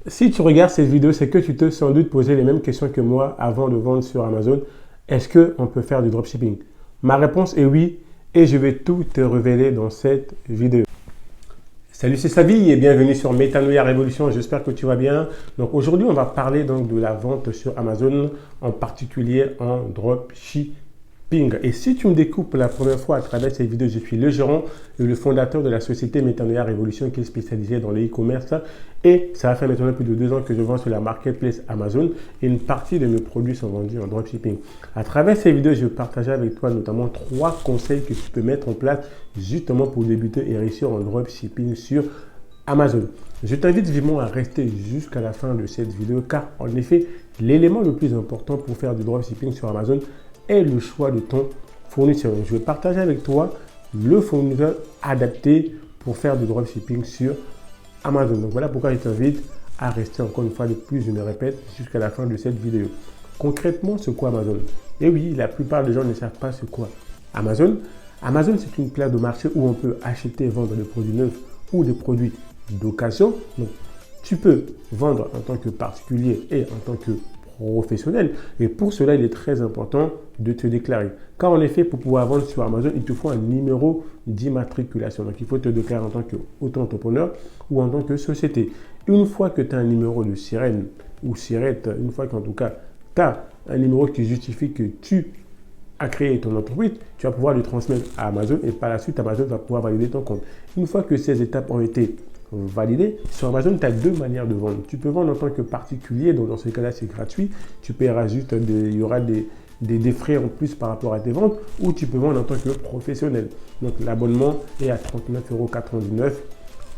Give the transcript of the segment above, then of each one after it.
Si tu regardes cette vidéo, c'est que tu te sans doute posé les mêmes questions que moi avant de vendre sur Amazon. Est-ce qu'on peut faire du dropshipping? Ma réponse est oui et je vais tout te révéler dans cette vidéo. Salut, c'est Savi et bienvenue sur Métanoïa Révolution. J'espère que tu vas bien. Donc aujourd'hui, on va parler donc de la vente sur Amazon, en particulier en dropshipping. Et si tu me découpes la première fois à travers cette vidéo, je suis le gérant et le fondateur de la société Métanoïa Révolution qui est spécialisée dans le e-commerce. Et ça fait maintenant plus de 2 ans que je vends sur la marketplace Amazon et une partie de mes produits sont vendus en dropshipping. À travers ces vidéos, je vais partager avec toi notamment 3 conseils que tu peux mettre en place justement pour débuter et réussir en dropshipping sur Amazon. Je t'invite vivement à rester jusqu'à la fin de cette vidéo car en effet, l'élément le plus important pour faire du dropshipping sur Amazon est le choix de ton fournisseur. Je vais partager avec toi le fournisseur adapté pour faire du dropshipping sur Amazon. Donc voilà pourquoi je t'invite à rester encore une fois de plus, je me répète, jusqu'à la fin de cette vidéo. Concrètement, c'est quoi Amazon? Et oui, la plupart des gens ne savent pas c'est quoi Amazon. Amazon, c'est une place de marché où on peut acheter et vendre des produits neufs ou des produits d'occasion. Donc, tu peux vendre en tant que particulier et en tant que professionnel. Et pour cela, il est très important de te déclarer. Car en effet, pour pouvoir vendre sur Amazon, il te faut un numéro d'immatriculation. Donc, il faut te déclarer en tant qu'auto-entrepreneur ou en tant que société. Une fois que tu as un numéro de sirène ou sirette, une fois qu'en tout cas, tu as un numéro qui justifie que tu as créé ton entreprise, tu vas pouvoir le transmettre à Amazon et par la suite, Amazon va pouvoir valider ton compte. Une fois que ces étapes ont été validé. Sur Amazon, tu as 2 manières de vendre. Tu peux vendre en tant que particulier, donc dans ce cas-là, c'est gratuit. Tu paieras juste, il y aura des frais en plus par rapport à tes ventes, ou tu peux vendre en tant que professionnel. Donc l'abonnement est à 39,99 €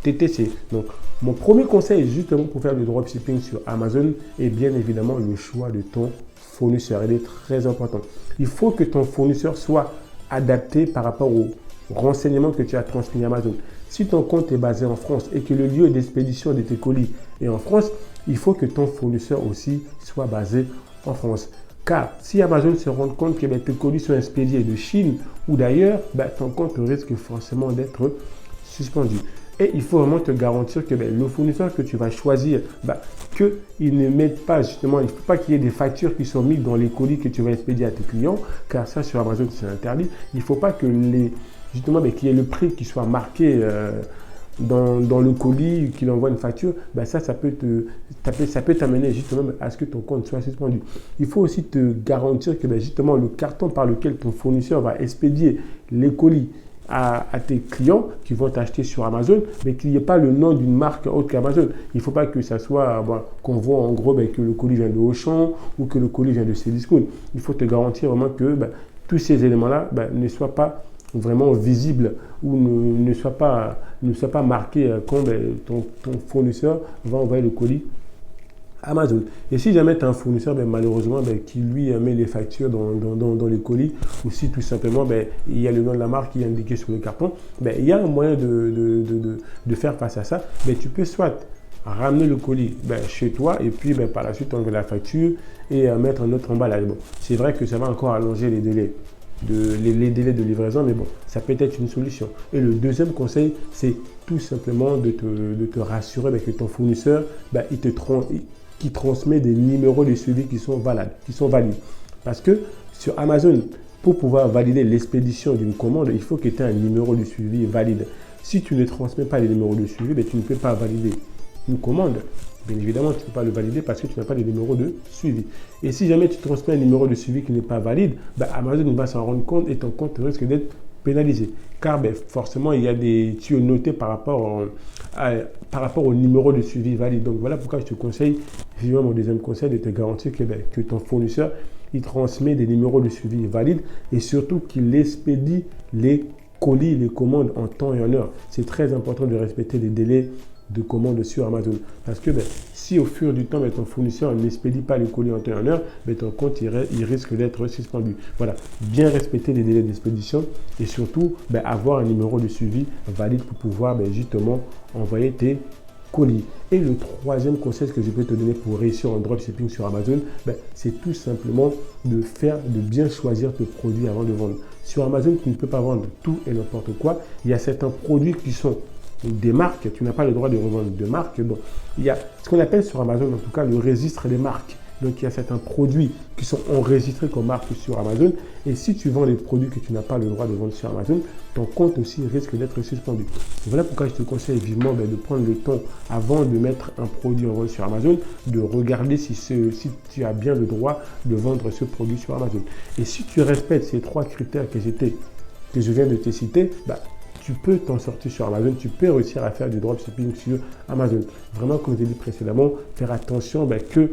TTC. Donc mon premier conseil, justement pour faire du dropshipping sur Amazon, est bien évidemment le choix de ton fournisseur. Il est très important. Il faut que ton fournisseur soit adapté par rapport aux renseignements que tu as transmis à Amazon. Si ton compte est basé en France et que le lieu d'expédition de tes colis est en France, il faut que ton fournisseur aussi soit basé en France. Car si Amazon se rend compte que tes colis sont expédiés de Chine ou d'ailleurs, ton compte risque forcément d'être suspendu. Et il faut vraiment te garantir que le fournisseur que tu vas choisir, qu'il ne mette pas justement, il ne faut pas qu'il y ait des factures qui sont mises dans les colis que tu vas expédier à tes clients, car ça sur Amazon c'est interdit. Il ne faut pas que qu'il y ait le prix qui soit marqué dans le colis, qu'il envoie une facture, ça peut t'amener justement à ce que ton compte soit suspendu. Il faut aussi te garantir que justement le carton par lequel ton fournisseur va expédier les colis à tes clients qui vont t'acheter sur Amazon, mais qu'il n'y ait pas le nom d'une marque autre qu'Amazon. Il ne faut pas que ça soit, qu'on voit en gros que le colis vient de Auchan ou que le colis vient de Cdiscount. Il faut te garantir vraiment que tous ces éléments-là ne soient pas vraiment visibles ou ne soient pas marqués quand ton fournisseur va envoyer le colis Amazon. Et si jamais tu as un fournisseur, malheureusement, qui lui met les factures dans les colis, ou si tout simplement il y a le nom de la marque qui est indiqué sur le carton, il y a un moyen de faire face à ça. Tu peux soit ramener le colis chez toi et puis par la suite enlever la facture et mettre un autre emballage. Bon, c'est vrai que ça va encore allonger les délais. Les délais de livraison, mais bon, ça peut être une solution. Et le deuxième conseil, c'est tout simplement de te rassurer que ton fournisseur, qui transmet des numéros de suivi qui sont valides. Parce que sur Amazon, pour pouvoir valider l'expédition d'une commande, il faut que tu aies un numéro de suivi valide. Si tu ne transmets pas les numéros de suivi, tu ne peux pas valider une commande. Bien évidemment, tu ne peux pas le valider parce que tu n'as pas de numéro de suivi. Et si jamais tu transmets un numéro de suivi qui n'est pas valide, Amazon va s'en rendre compte et ton compte risque d'être pénalisé. Car forcément, il y a des tuyaux notés par rapport au numéro de suivi valide. Donc voilà pourquoi je te conseille, vivement mon deuxième conseil, de te garantir que ton fournisseur, il transmet des numéros de suivi valides et surtout qu'il expédie les colis, les commandes en temps et en heure. C'est très important de respecter les délais de commande sur Amazon. Parce que si au fur du temps, ton fournisseur n'expédie pas les colis en temps et en heure, ton compte il risque d'être suspendu. Voilà, bien respecter les délais d'expédition et surtout avoir un numéro de suivi valide pour pouvoir justement envoyer tes colis. Et le troisième conseil que je peux te donner pour réussir en dropshipping sur Amazon, c'est tout simplement de bien choisir tes produits avant de vendre. Sur Amazon, tu ne peux pas vendre tout et n'importe quoi. Il y a certains produits qui sont des marques, tu n'as pas le droit de revendre de marques. Bon, il y a ce qu'on appelle sur Amazon, en tout cas, le registre des marques. Donc, il y a certains produits qui sont enregistrés comme marque sur Amazon. Et si tu vends les produits que tu n'as pas le droit de vendre sur Amazon, ton compte aussi risque d'être suspendu. Et voilà pourquoi je te conseille vivement de prendre le temps, avant de mettre un produit en vente sur Amazon, de regarder si tu as bien le droit de vendre ce produit sur Amazon. Et si tu respectes ces 3 critères que je viens de te citer, tu peux t'en sortir sur Amazon, tu peux réussir à faire du dropshipping sur Amazon. Vraiment, comme je l'ai dit précédemment, faire attention qu'il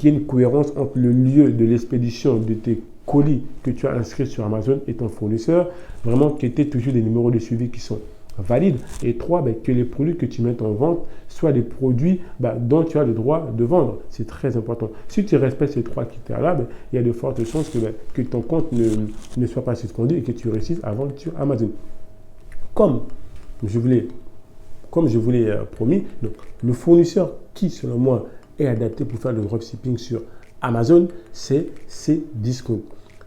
y ait une cohérence entre le lieu de l'expédition de tes colis que tu as inscrits sur Amazon et ton fournisseur. Vraiment, que tu aies toujours des numéros de suivi qui sont valides. Et 3, que les produits que tu mets en vente soient des produits dont tu as le droit de vendre. C'est très important. Si tu respectes ces 3 critères-là, il y a de fortes chances que ton compte ne soit pas suspendu et que tu réussisses à vendre sur Amazon. Comme je vous l'ai promis, donc, le fournisseur qui, selon moi, est adapté pour faire le dropshipping sur Amazon, c'est Cdiscount.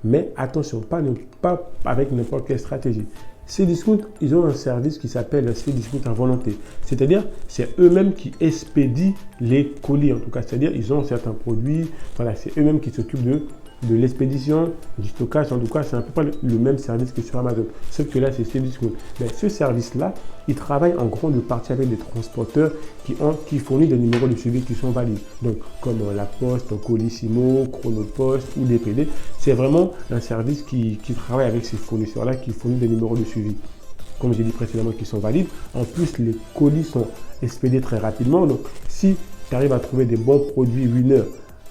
Mais attention, pas avec n'importe quelle stratégie. Cdiscount, ils ont un service qui s'appelle Cdiscount à volonté. C'est-à-dire, c'est eux-mêmes qui expédient les colis, en tout cas. C'est-à-dire, ils ont certains produits, voilà, c'est eux-mêmes qui s'occupent de l'expédition, du stockage. En tout cas, c'est à peu près le même service que sur Amazon. Sauf que là, c'est Cdiscount. Ce service-là, il travaille en grande partie avec des transporteurs qui fournissent des numéros de suivi qui sont valides. Donc, comme La Poste, Colissimo, Chronopost ou DPD. C'est vraiment un service qui travaille avec ces fournisseurs-là, qui fournissent des numéros de suivi, comme j'ai dit précédemment, qui sont valides. En plus, les colis sont expédiés très rapidement. Donc, si tu arrives à trouver des bons produits winners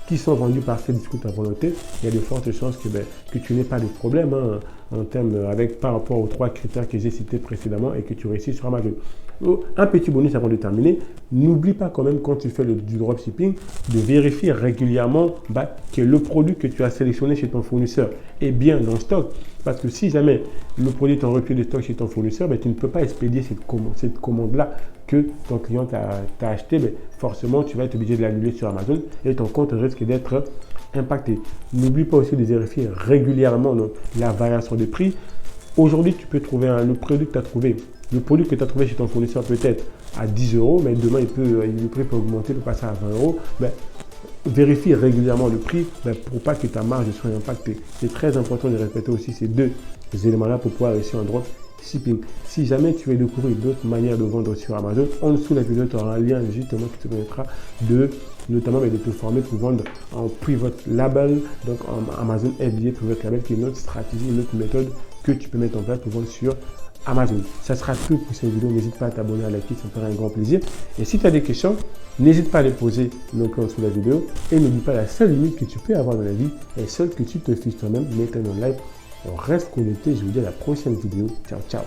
qui sont vendus par Cdiscount à volonté, il y a de fortes chances que tu n'aies pas de problème par rapport aux 3 critères que j'ai cités précédemment et que tu réussis sur Amazon. Un petit bonus avant de terminer, n'oublie pas quand même quand tu fais du dropshipping de vérifier régulièrement que le produit que tu as sélectionné chez ton fournisseur est bien en stock. Parce que si jamais le produit est en rupture de stock chez ton fournisseur, tu ne peux pas expédier cette commande-là que ton client t'a acheté. Forcément, tu vas être obligé de l'annuler sur Amazon et ton compte risque d'être impacté. N'oublie pas aussi de vérifier régulièrement la variation des prix. Aujourd'hui, tu peux trouver le produit que tu as trouvé chez ton fournisseur peut-être à 10 €, mais demain, le prix peut augmenter, peut passer à 20 €. Vérifie régulièrement le prix pour pas que ta marge soit impactée. C'est très important de respecter aussi ces 2 éléments-là pour pouvoir réussir un dropshipping. Si jamais tu veux découvrir d'autres manières de vendre sur Amazon, en dessous de la vidéo, tu auras un lien justement qui te permettra notamment de te former pour vendre en private label, donc en Amazon FBA private label, qui est une autre stratégie, une autre méthode que tu peux mettre en place pour vendre sur Amazon. Ça sera tout pour cette vidéo. N'hésite pas à t'abonner, à liker, ça me fera un grand plaisir. Et si tu as des questions, n'hésite pas à les poser en dessous de la vidéo. Et n'oublie pas, la seule limite que tu peux avoir dans la vie est celle que tu te fixes toi-même. Mets-toi en live. On reste connecté. Je vous dis à la prochaine vidéo. Ciao, ciao.